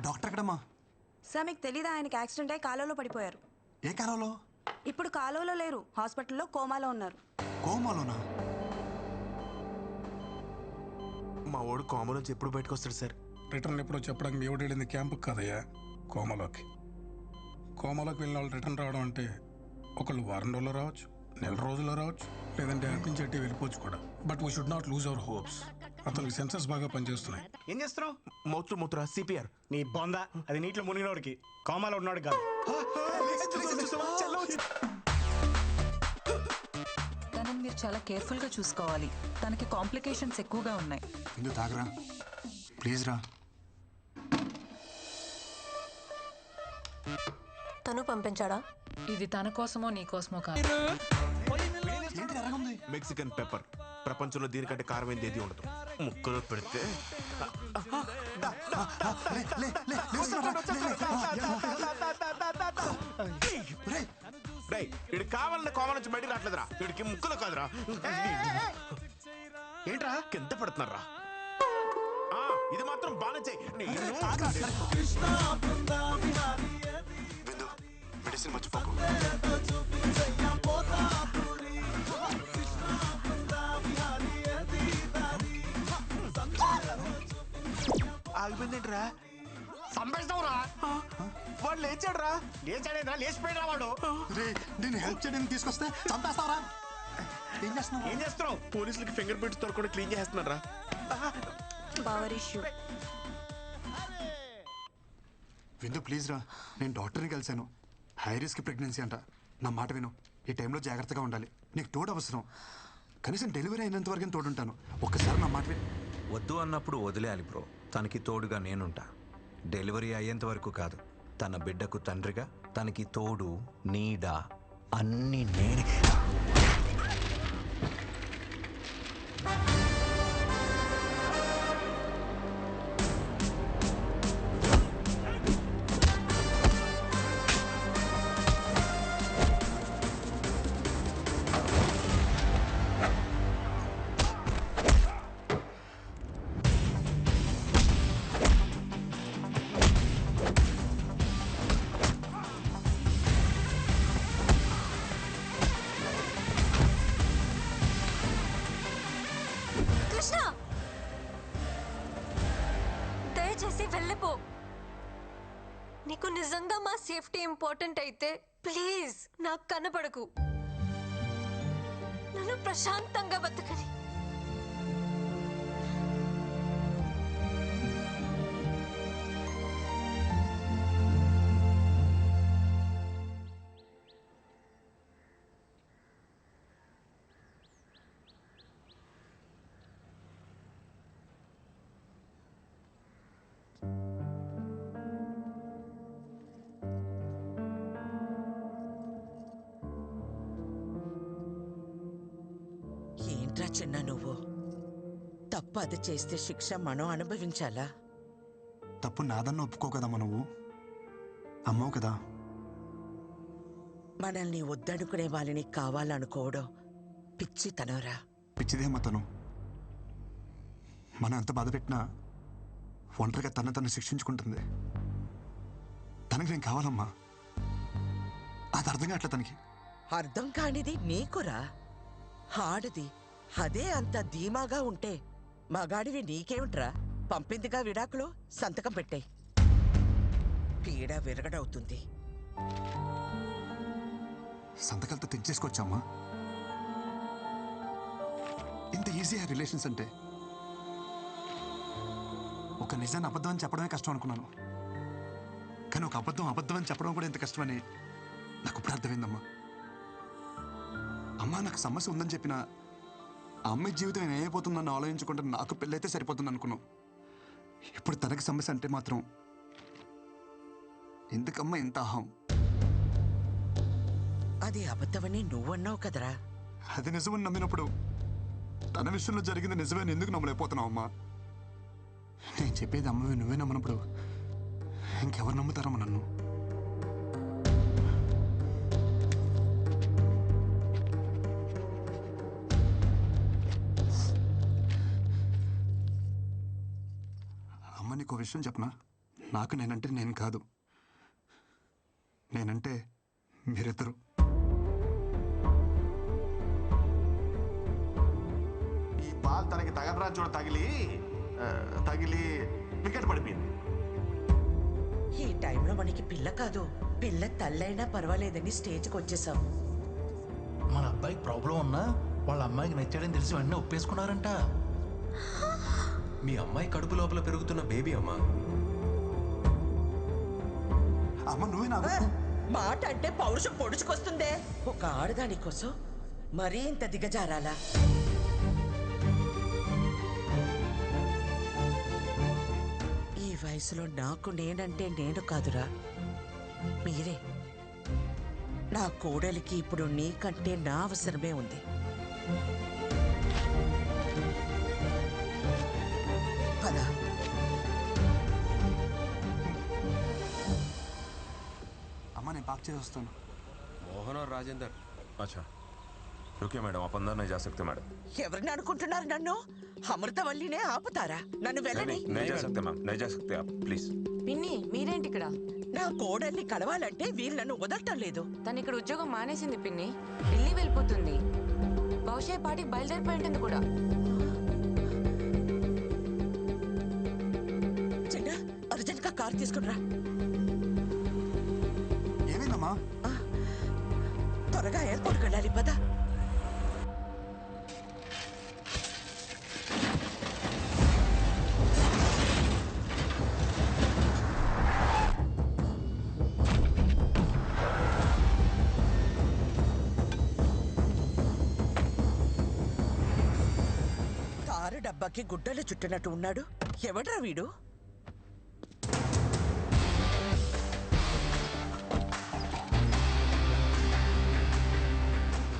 Doctor ఎక్కడమ్మా? Sir మీకు తెలీదా, ఆయనకి యాక్సిడెంట్ అయ్యి కాలువలో పడిపోయారు. ఏ కాలంలో? ఇప్పుడు కాలువలో లేరు, హాస్పిటల్లో కోమాలో ఉన్నారు. కోమాలోనా? మా వాడు కోమా నుంచి ఎప్పుడు బయటకు వస్తాడు సార్? రిటర్న్ ఎప్పుడో చెప్పడానికి మీ వెళ్ళింది క్యాంపుకి కదయ్యా, కోమాలోకి. కోమాలోకి వెళ్ళిన వాళ్ళు రిటర్న్ రావడం అంటే ఒకళ్ళు వారం రోజుల్లో రావచ్చు, నెల రోజుల్లో రావచ్చు, లేదంటే అనిపించేటి వెళ్ళిపోవచ్చు కూడా. But we should not lose our hopes. అతనికి సెన్సెస్ బాగా పనిచేస్తున్నాయి. ఏం చేస్తున్నావు? మూత్ర సిపిఆర్. నీ బొంద, అది నీటిలో మునిగినోడికి, కోమాలో ఉన్నాడు కాదు. తనని మీరు చాలా కేర్ఫుల్గా చూసుకోవాలి. తనకి కాంప్లికేషన్స్ ఎక్కువగా ఉన్నాయి. ఎందుకు తాగరా ప్లీజ్ రా. తను పంపించాడా? ఇది తన కోసమో నీ కోసమో కాదు. Mexican pepper. ప్రపంచంలో దీనికంటే కారమైంది ఏది ఉండదు. ముక్కలో పెడితే ఇడు కావాలన్న కోమ నుంచి బయటికి రావట్లేదురా. వీడికి ముక్కలో కాదురా. ఏంట్రా కింద పడుతున్నారా? ఇది మాత్రం బాగా చెయ్యి. మెడిసిన్ మర్చిపోకు. ఆగిపోయిందేంట్రా? సంపేస్తావురా? వాడు లేచాడురా. లేచాడేంద్రా, లేచిపోయినా వాడు. నేను హెల్ప్ చేయడానికి తీసుకొస్తే చంపేస్తావరా? ఏం చేస్తున్నావు? ఏం చేస్తున్నావు? పోలీసులకి ఫింగర్ ప్రింట్స్ తో కూడా క్లీన్ చేస్తున్నారా? Power issue. విందు ప్లీజ్ రా. నేను డాక్టర్ని కలిశాను. హై రిస్క్ ప్రెగ్నెన్సీ అంట. నా మాట విను. ఈ టైంలో జాగ్రత్తగా ఉండాలి. నీకు తోడు అవసరం. కనీసం డెలివరీ అయినంత వరకు తోడుంటాను. ఒక్కసారి నా మాట విను. వద్దు అన్నప్పుడు వదిలేయాలి బ్రో. తనకి తోడుగా నేనుంటా. డెలివరీ అయ్యేంత వరకు కాదు. తన బిడ్డకు తండ్రిగా, తనకి తోడు, నీడ అన్నీ నేనే. కృష్ణ, దయచేసి వెళ్ళిపో. నీకు నిజంగా మా సేఫ్టీ ఇంపార్టెంట్ అయితే ప్లీజ్ నాకు కనపడకు. నన్ను ప్రశాంతంగా బతకని. ఏంట్రా చిన్న నువ్వు? తప్పు అది చేస్తే శిక్ష మనం అనుభవించాలా? తప్పు నాదన్న ఒప్పుకో కదమ్మా. నువ్వు అమ్మవు కదా. మనల్ని వద్దనుకునే వాళ్ళని కావాలనుకోవడం పిచ్చితనరా. పిచ్చిదేమ్మా తను. మనం ఎంత బాధ పెట్టినా ఒంటరిగా తను శిక్షించుకుంటుంది. తనకి నేను కావాలమ్మా. అది అర్థం కావట్లే తనకి. అర్థం కానిది నీకురా. ఆడది అదే అంత ధీమాగా ఉంటే మగాడివి నీకేమిట్రా? పంపిందిగా విడాకులు, సంతకం పెట్టే. పీడ విరగడవుతుంది. సంతకాలతో తెచ్చేసుకోవచ్చమ్మా. ఇంత ఈజీ ఆ రిలేషన్స్ అంటే. ఒక నిజాన్ని అబద్ధం అని చెప్పడమే కష్టం అనుకున్నాను. కానీ ఒక అబద్ధం అని చెప్పడం కూడా ఎంత కష్టమని నాకు ఇప్పుడు అర్థమైందమ్మా. అమ్మా నాకు సమస్య ఉందని చెప్పిన ఆ అమ్మాయి జీవితం ఏమైపోతుందని ఆలోచించుకుంటే నాకు పెళ్ళైతే సరిపోతుంది అనుకున్నాం. ఇప్పుడు తనకి సమస్య అంటే మాత్రం ఎందుకమ్మా ఇంత అహం? అది అబద్ధమని నువ్వన్నావు కదరా. అది నిజమని నమ్మినప్పుడు తన విషయంలో జరిగింది నిజమని ఎందుకు నమ్మలేకపోతున్నావు అమ్మా? నేను చెప్పేది అమ్మవి నువ్వే నమ్మనప్పుడు ఇంకెవరు నమ్ముతారమ్మా నన్ను? అమ్మ నీకు విషయం చెప్పనా? నాకు నేనంటే నేను కాదు, నేనంటే మీరిద్దరు. ఈ బాల్ తనకి తగలరా చూడ తగిలి వికెట్ పడిపోయింది. ఈ టైంలో మనకి పిల్ల కాదు, పిల్ల తల్లైనా పర్వాలేదని స్టేజ్కి వచ్చేసాం. మన అబ్బాయికి ప్రాబ్లం ఉన్నా వాళ్ళ అమ్మాయికి నచ్చాడని తెలిసి వెంటనే ఒప్పేసుకున్నారంట. మీ అమ్మాయి కడుపు లోపల పెరుగుతున్న బేబీ అమ్మా. అమ్మ నువ్వే నాకు మాట అంటే పౌరుషం పొడుచుకొస్తుందే. ఒక ఆడదాని కోసం మరీ ఇంత దిగజారాలా? ఈ వయసులో నాకు నేనంటే నేను కాదురా, మీరే. నా కోడలికి ఇప్పుడు నీకంటే నా అవసరమే ఉంది. పద. అమ్మ నేను పాక్ చేసి వస్తాను. मोहन और राजेंद्र। अच्छा रुकिए मैडम, आप अंदर नहीं जा सकते मैडम। ఎవరిని అనుకుంటున్నారు నన్ను? అమృతవల్లినే ఆపుతారా? నన్ను వెళ్ళని. नहीं जा सकते मैम, नहीं जा सकते आप प्लीज। పిన్ని మీరేంటి ఇక్కడ? నా కోడల్ని కలవాలంటే వీళ్ళు నన్ను వదలటం లేదు. తను ఇక్కడ ఉద్యోగం మానేసింది పిన్ని, ఢిల్లీ వెళ్ళిపోతుంది. బహుశా ఈ పాటికి బయలుదేరిపోయి ఉంటుంది కూడా. చిన్న అర్జెంట్ గా కార్ తీసుకునిరా. ఏమైందమ్మా? త్వరగా ఎయిర్పోర్ట్కి వెళ్ళాలి, పద. కారు డబ్బాకి గుడ్డలు చుట్టినట్టు ఉన్నాడు. ఎవడ్రా వీడు?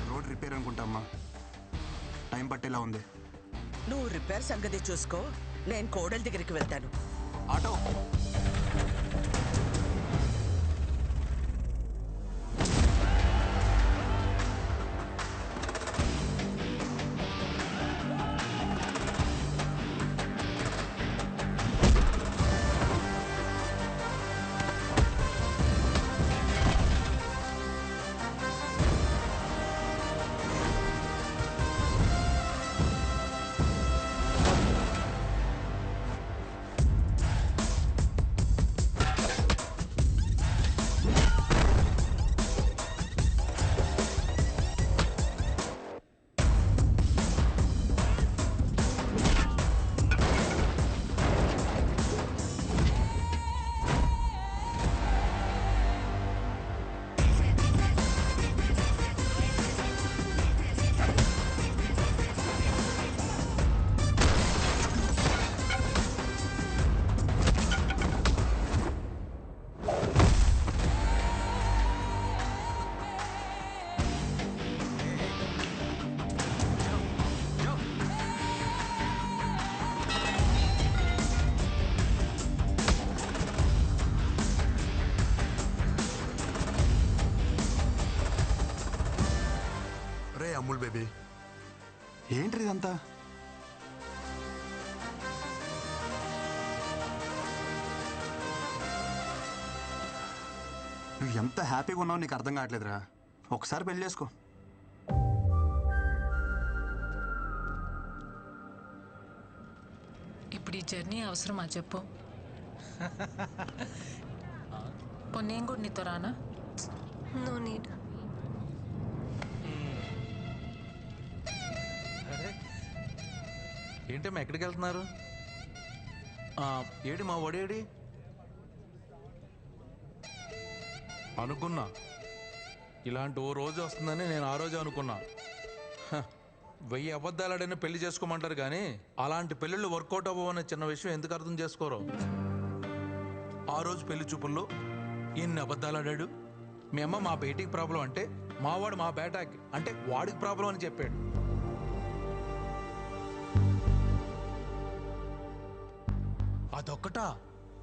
రోడ్ రిపేర్ అనుకుంటా అమ్మా, టైం పట్టేలా ఉంది. నువ్వు రిపేర్ సంగతి చూసుకో, నేను కోడలి దగ్గరికి వెళ్తాను. ఆటో అమూల్ బేబీ, ఏంటి ఇదంతా? నువ్వు ఎంత హ్యాపీగా ఉన్నావు నీకు అర్థం కావట్లేదురా. ఒకసారి పెళ్లి చేసుకో. ఇప్పుడు ఈ జర్నీ అవసరమా చెప్పు? నేను కూడా నీతో రానా? No need. ఏంటమ్మా ఎక్కడికి వెళ్తున్నారు? ఏడి మా ఒడేడి? అనుకున్నా ఇలాంటి ఓ రోజు వస్తుందని నేను ఆ రోజు అనుకున్నా. 1000 అబద్ధాలాడైనా పెళ్లి చేసుకోమంటారు కానీ అలాంటి పెళ్ళిళ్ళు వర్కౌట్ అవ్వవనే చిన్న విషయం ఎందుకు అర్థం చేసుకోరు? ఆ రోజు పెళ్లి చూపుల్లో ఎన్ని అబద్ధాలాడాడు. మీ అమ్మ మా బేటీకి ప్రాబ్లం అంటే మావాడు మా బేటాకి అంటే వాడికి ప్రాబ్లం అని చెప్పాడు. అదొక్కటా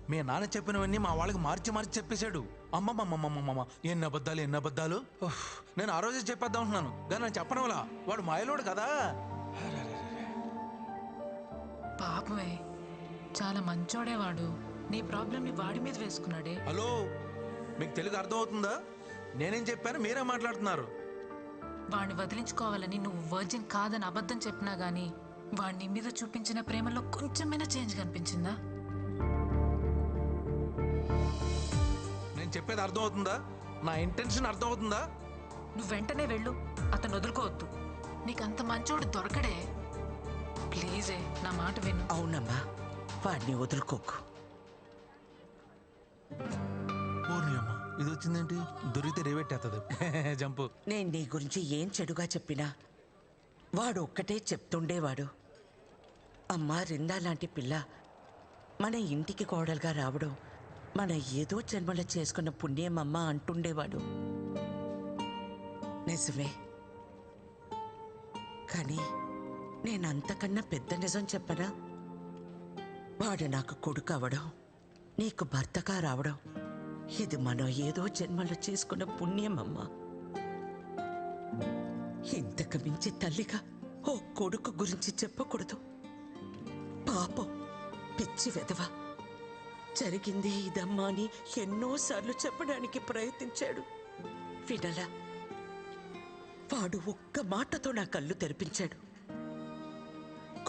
మీ నాన్న చెప్పినవన్నీ మా వాళ్ళకి మార్చి చెప్పేశాడు. అమ్మమ్మమ్మమ్మమ్మ ఎన్ని అబద్ధాలు. నేను ఆ రోజే చెప్పేద్దాం అంటున్నాను కానీ నేను చెప్పడం వల్ల వాడు మాయలోడు కదా. పాపమే, చాలా మంచోడేవాడు. నీ ప్రాబ్లమ్ని వాడి మీద వేసుకున్నాడే. హలో, మీకు తెలుగు అర్థమవుతుందా? నేనేం చెప్పాను, మీరే మాట్లాడుతున్నారు. వాడిని వదిలించుకోవాలని నువ్వు వర్జిన్ కాదని అబద్ధం చెప్పినా గానీ వాడిని మీద చూపించిన ప్రేమలో కొంచెమైనా చేంజ్ కనిపించిందా? నేను చెప్పేది అర్థమవుతుందా? నా ఇంటెన్షన్ అర్థమవుతుందా? నువ్వు వెంటనే వెళ్ళు, అతను వదులుకోవద్దు. నీకంత మంచోడు దొరకడే. ప్లీజే నా మాట విను. అవునమ్మా, వాడిని వదులుకోకు. ఇది వచ్చిందేంటి? దొరికితే రేవెట్టేస్తుంది. జంపు. నేను నీ గురించి ఏం చెడుగా చెప్పినా వాడు ఒక్కటే చెప్తుండేవాడు. అమ్మా రిందా లాంటి పిల్ల మన ఇంటికి కోడలుగా రావడం మన ఏదో జన్మలో చేసుకున్న పుణ్యం అమ్మ అంటుండేవాడు. నిజమే, కానీ నేనంతకన్నా పెద్ద నిజం చెప్పనా? వాడు నాకు కొడుకు అవడం, నీకు భర్తగా రావడం ఇది మనం ఏదో జన్మలో చేసుకున్న పుణ్యం అమ్మా. ఇంతకు మించి తల్లిగా ఓ కొడుకు గురించి చెప్పకూడదు. పాపం, పిచ్చి వెధవ. జరిగింది ఇదమ్మా అని ఎన్నోసార్లు చెప్పడానికి ప్రయత్నించాడు, వినలా. వాడు ఒక్క మాటతో నా కళ్ళు తెరిపించాడు.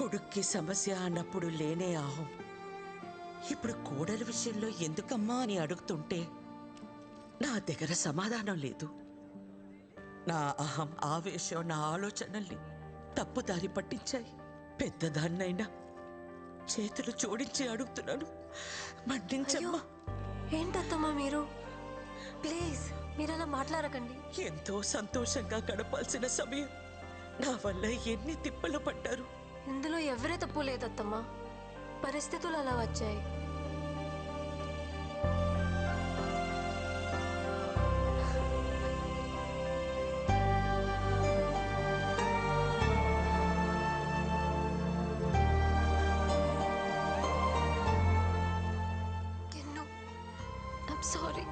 కొడుక్కి సమస్య అన్నప్పుడు లేనే ఆహం ఇప్పుడు కోడల విషయంలో ఎందుకమ్మా అని అడుగుతుంటే నా దగ్గర సమాధానం లేదు. నా అహం, ఆవేశం, నా ఆలోచనల్ని తప్పుదారి పట్టించాయి. పెద్దదాన్నైనా చేతులు జోడించి అడుగుతున్నాను, మన్నించమ్మా. ఏంటత్తమ్మా మీరు? ప్లీజ్ మీరలా మాట్లాడకండి. ఎంతో సంతోషంగా గడపాల్సిన సమయం నా వల్ల ఎన్ని తిప్పలు పడ్డారు. ఇందులో ఎవరే తప్పు లేదత్తమ్మా, పరిస్థితులు అలా వచ్చాయి. సారీ.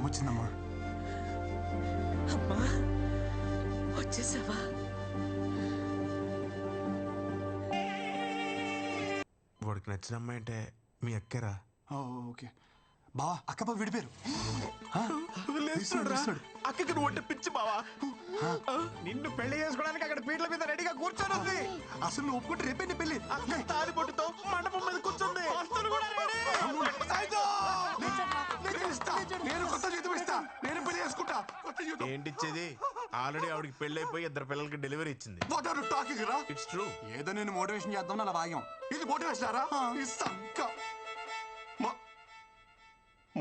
వచ్చిందమ్మా. అమ్మా వచ్చేసావా? వాడికి నచ్చిన అమ్మాయి అంటే మీ అక్కరా? ఓకే బావా, అక్క బావ విడిపోయారు. అక్కకి నువ్వు అంటే పిచ్చి బావా. నిన్ను పెళ్లి చేసుకోవడానికి అక్కడ పీటల మీద రెడీగా కూర్చొని ఉంది. అసలు నువ్వు ఒప్పుకుంటే రేపే నీ పెళ్లి. తాలి పొట్టుతో మండపం మీద కూర్చుంది. నేను కొత్త జీతం ఇస్తా, నేను పెళ్లి చేసుకుంటా. ఏంటి ఇచ్చేది? ఆల్రెడీ ఆవిడకి పెళ్లి అయిపోయి 2 పిల్లలకి డెలివరీ ఇచ్చింది. వాట్ ఆర్ యు టాకింగ్ రా? It's true. ఏదో నేను మోటివేషన్ చేద్దాం అలా వాగాం. ఇది మోటివేషన్ రా?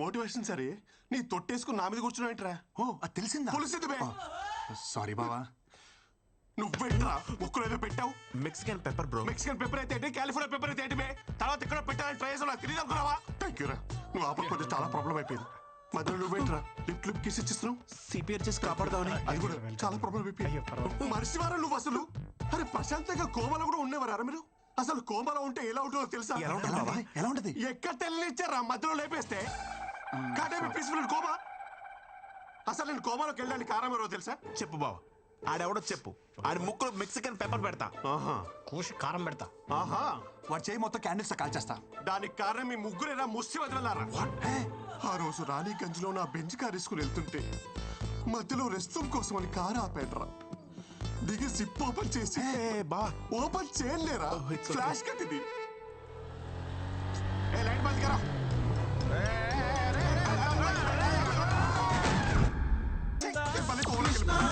మోటివేషన్ సరే, నీ తొట్టేసుకుని నా మీద కూర్చున్నాయంటరా. ఓ అది తెలిసిందా? తెలిసింది బే. సారీ బావా. నువ్వెట్రా ముక్కులు ఏదో పెట్టావు? Mexican pepper bro. Mexican pepper అయితే ఏంటి, కాలిఫోర్నియా పెప్పర్ అయితే ఏంటి బే? తర్వాత ఇక్కడ పెట్టాలని ట్రై చేసావు, నాకు తెలియదు అనుకున్నావా? థ్యాంక్ యూ రా, నువ్వు ఆపకపోతే చాలా ప్రాబ్లం అయిపోయింది. మధ్యలో నువ్వేంట్రా లిప్ లిప్ కిస్ ఇచ్చిస్తున్నావు? సిపిఆర్ చేసి కాపాడదామని. అది కూడా చాలా ప్రాబ్లం అయిపోయింది. మనిషివారా నువ్వు అసలు? అరే ప్రశాంతంగా కోమలో కూడా ఉండేవారా మీరు? అసలు కోమలో ఉంటే ఎలా ఉంటుందో తెలుసా? ఎలా ఉంటది? ఎక్కడ తెలియనిచ్చారా మధ్యలో లేపేస్తే? Peaceful coma. అసలు నేను కోమాలోకి వెళ్ళడానికి కారణం ఎవరో తెలుసా? చెప్పు బావ. ఆడెవడో చెప్పు. ఆడి ముక్కులో మెక్సికన్ పెప్పర్ పెడతా. కూసి కారం పెడతా. ఆహా, వాడు చేయి మొత్తం క్యాండిల్స్ కాల్ చేస్తా. దానికి కారణం మీ ముగ్గురేనా ముష్టి వదిలేరా? ఆ రోజు రాణిగంజ్ లో నా బెంచ్ కార్ తీసుకుని వెళ్తుంటే మధ్యలో రెస్ట్ రూమ్ కోసం అని కారు ఆపేట్రా. దిగి సిప్ ఓపెన్ చేసి బా ఓపెన్ చేయలేరా? ఫ్లాష్ కట్ ఇది.